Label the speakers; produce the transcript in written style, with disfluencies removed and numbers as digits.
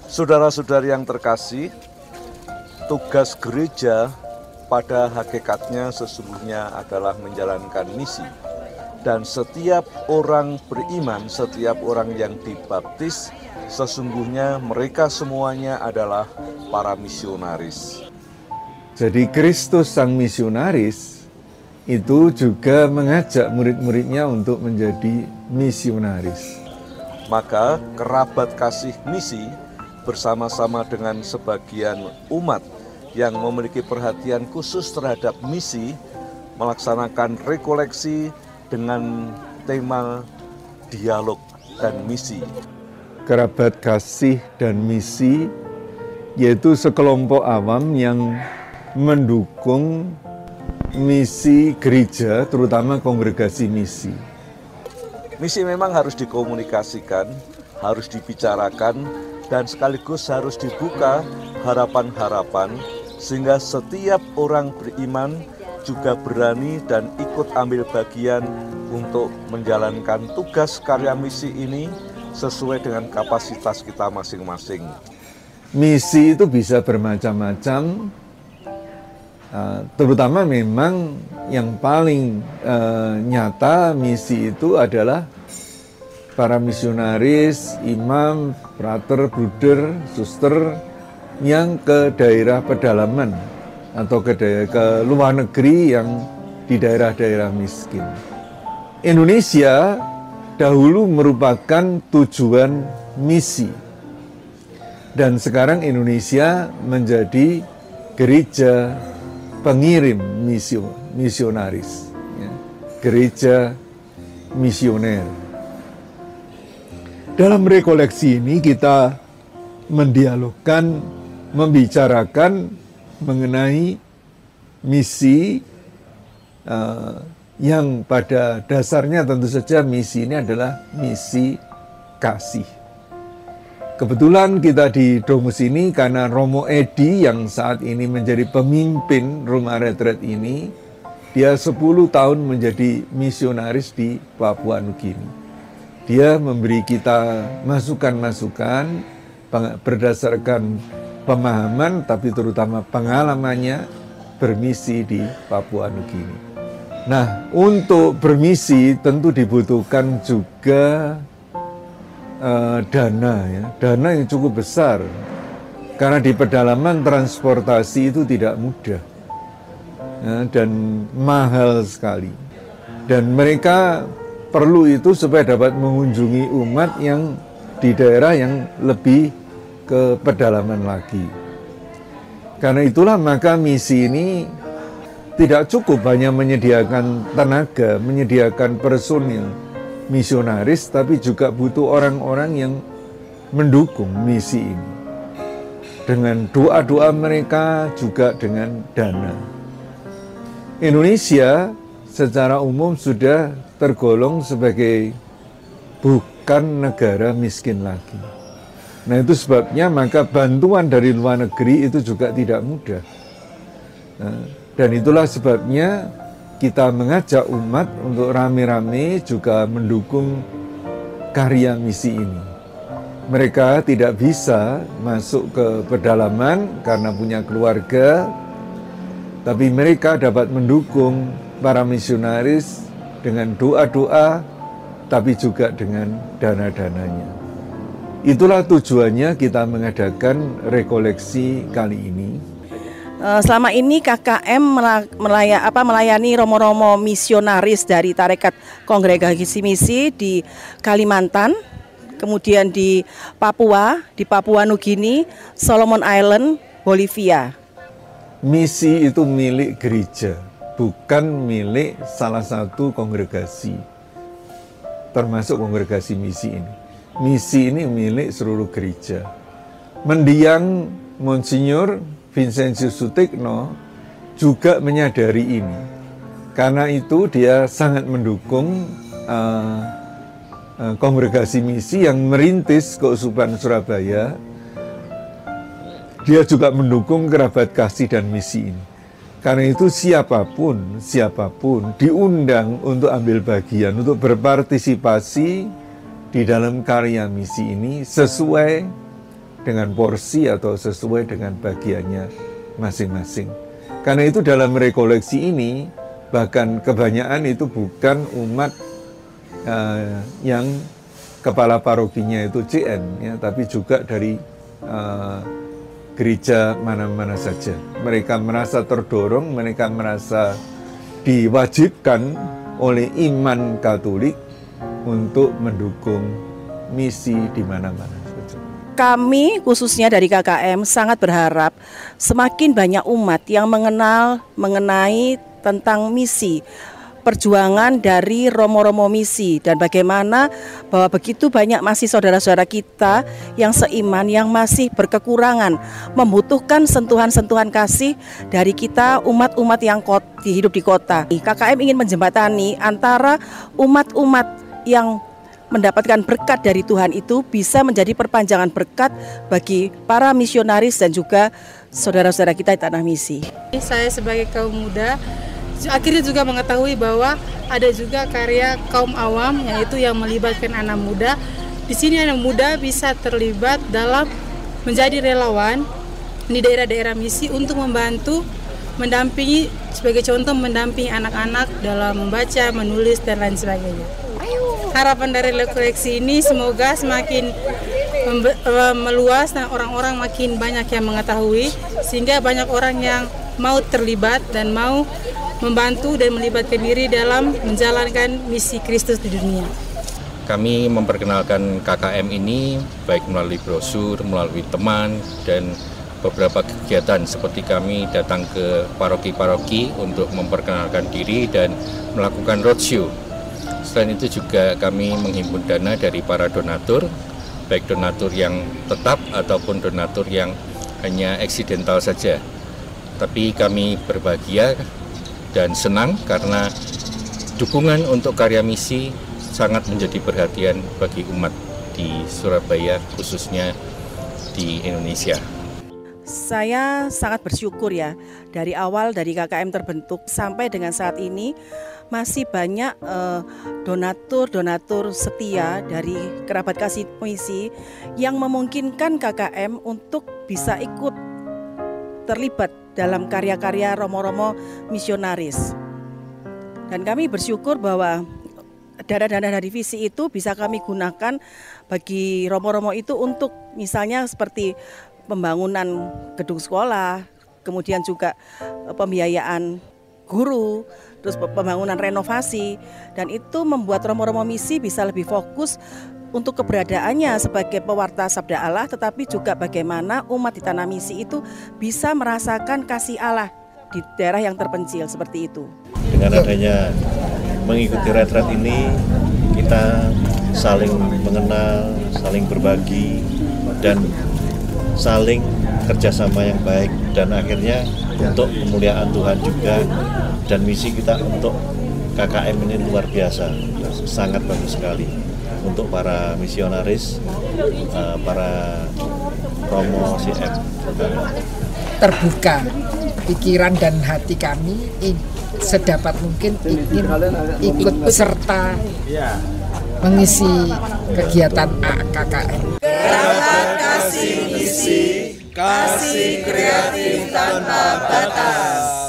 Speaker 1: Saudara-saudari yang terkasih, tugas gereja pada hakikatnya sesungguhnya adalah menjalankan misi. Dan setiap orang beriman, setiap orang yang dibaptis, sesungguhnya mereka semuanya adalah para misionaris.
Speaker 2: Jadi Kristus sang misionaris itu juga mengajak murid-muridnya untuk menjadi misionaris.
Speaker 1: Maka kerabat kasih misi bersama-sama dengan sebagian umat yang memiliki perhatian khusus terhadap misi melaksanakan rekoleksi dengan tema dialog dan misi.
Speaker 2: Kerabat kasih dan misi yaitu sekelompok awam yang mendukung misi gereja, terutama kongregasi misi.
Speaker 1: Misi memang harus dikomunikasikan, harus dibicarakan, dan sekaligus harus dibuka harapan-harapan sehingga setiap orang beriman juga berani dan ikut ambil bagian untuk menjalankan tugas karya misi ini sesuai dengan kapasitas kita masing-masing.
Speaker 2: Misi itu bisa bermacam-macam, terutama memang yang paling nyata misi itu adalah para misionaris, imam, frater, bruder, suster yang ke daerah pedalaman atau ke luar negeri yang di daerah-daerah miskin. Indonesia dahulu merupakan tujuan misi dan sekarang Indonesia menjadi gereja pengirim misionaris, ya, gereja misioner. Dalam rekoleksi ini kita mendialogkan, membicarakan mengenai misi yang pada dasarnya tentu saja misi ini adalah misi kasih. Kebetulan kita di Domus ini karena Romo Edi yang saat ini menjadi pemimpin rumah retret ini, dia 10 tahun menjadi misionaris di Papua Nugini. Dia memberi kita masukan-masukan berdasarkan pemahaman, tapi terutama pengalamannya bermisi di Papua Nugini. Nah, untuk bermisi tentu dibutuhkan juga dana, ya, dana yang cukup besar. Karena di pedalaman transportasi itu tidak mudah, ya, dan mahal sekali. Dan mereka perlu itu supaya dapat mengunjungi umat yang di daerah yang lebih ke pedalaman lagi. Karena itulah maka misi ini tidak cukup hanya menyediakan tenaga, menyediakan personil misionaris, tapi juga butuh orang-orang yang mendukung misi ini. Dengan doa-doa mereka, juga dengan dana. Indonesia secara umum sudah tergolong sebagai bukan negara miskin lagi. Nah, itu sebabnya maka bantuan dari luar negeri itu juga tidak mudah. Nah, dan itulah sebabnya kita mengajak umat untuk rame-rame juga mendukung karya misi ini. Mereka tidak bisa masuk ke pedalaman karena punya keluarga, tapi mereka dapat mendukung para misionaris dengan doa-doa, tapi juga dengan dana-dananya. Itulah tujuannya kita mengadakan rekoleksi kali ini.
Speaker 3: Selama ini KKM melayani romo-romo misionaris dari Tarekat Kongregasi Misi di Kalimantan, kemudian di Papua Nugini, Solomon Island, Bolivia.
Speaker 2: Misi itu milik gereja, bukan milik salah satu kongregasi, termasuk kongregasi misi ini. Misi ini milik seluruh gereja. Mendiang Monsinyur Vincentius Sutikno juga menyadari ini. Karena itu dia sangat mendukung kongregasi misi yang merintis Keuskupan Surabaya. Dia juga mendukung kerabat kasih dan misi ini. Karena itu siapapun diundang untuk ambil bagian, untuk berpartisipasi di dalam karya misi ini sesuai dengan porsi atau sesuai dengan bagiannya masing-masing. Karena itu dalam rekoleksi ini, bahkan kebanyakan itu bukan umat yang kepala parokinya itu CN, ya, tapi juga dari gereja mana-mana saja. Mereka merasa terdorong, mereka merasa diwajibkan oleh iman Katolik untuk mendukung misi di mana-mana saja.
Speaker 3: Kami khususnya dari KKM sangat berharap semakin banyak umat yang mengenal mengenai tentang misi, perjuangan dari romo-romo misi, dan bagaimana bahwa begitu banyak masih saudara-saudara kita yang seiman yang masih berkekurangan, membutuhkan sentuhan-sentuhan kasih dari kita umat-umat yang hidup di kota. KKM ingin menjembatani antara umat-umat yang mendapatkan berkat dari Tuhan itu bisa menjadi perpanjangan berkat bagi para misionaris dan juga saudara-saudara kita di tanah misi.
Speaker 4: Saya sebagai kaum muda akhirnya juga mengetahui bahwa ada juga karya kaum awam, yaitu yang melibatkan anak muda. Di sini anak muda bisa terlibat dalam menjadi relawan di daerah-daerah misi untuk membantu, mendampingi, sebagai contoh mendampingi anak-anak dalam membaca, menulis, dan lain sebagainya. Harapan dari rekoleksi ini semoga semakin meluas dan orang-orang makin banyak yang mengetahui, sehingga banyak orang yang mau terlibat dan mau membantu dan melibatkan diri dalam menjalankan misi Kristus di dunia.
Speaker 5: Kami memperkenalkan KKM ini baik melalui brosur, melalui teman, dan beberapa kegiatan seperti kami datang ke paroki-paroki untuk memperkenalkan diri dan melakukan roadshow. Selain itu juga kami menghimpun dana dari para donatur, baik donatur yang tetap ataupun donatur yang hanya eksidental saja. Tapi kami berbahagia dan senang karena dukungan untuk karya misi sangat menjadi perhatian bagi umat di Surabaya, khususnya di Indonesia.
Speaker 3: Saya sangat bersyukur ya, dari awal dari KKM terbentuk sampai dengan saat ini masih banyak donatur setia dari kerabat kasih misi yang memungkinkan KKM untuk bisa ikut terlibat dalam karya-karya romo-romo misionaris. Dan kami bersyukur bahwa dana-dana dari visi itu bisa kami gunakan bagi romo-romo itu untuk misalnya seperti pembangunan gedung sekolah, kemudian juga pembiayaan guru, terus pembangunan renovasi, dan itu membuat romo-romo misi bisa lebih fokus untuk keberadaannya sebagai pewarta sabda Allah, tetapi juga bagaimana umat di tanah misi itu bisa merasakan kasih Allah di daerah yang terpencil seperti itu.
Speaker 6: Dengan adanya mengikuti retret ini, kita saling mengenal, saling berbagi, dan saling kerjasama yang baik, dan akhirnya untuk kemuliaan Tuhan juga, dan misi kita untuk KKM ini luar biasa, sangat bagus sekali untuk para misionaris, para promo CM.
Speaker 7: Terbuka pikiran dan hati kami sedapat mungkin ingin ikut serta mengisi kegiatan KKM.
Speaker 8: Kerabat kasih misi, kasih kreatif tanpa batas.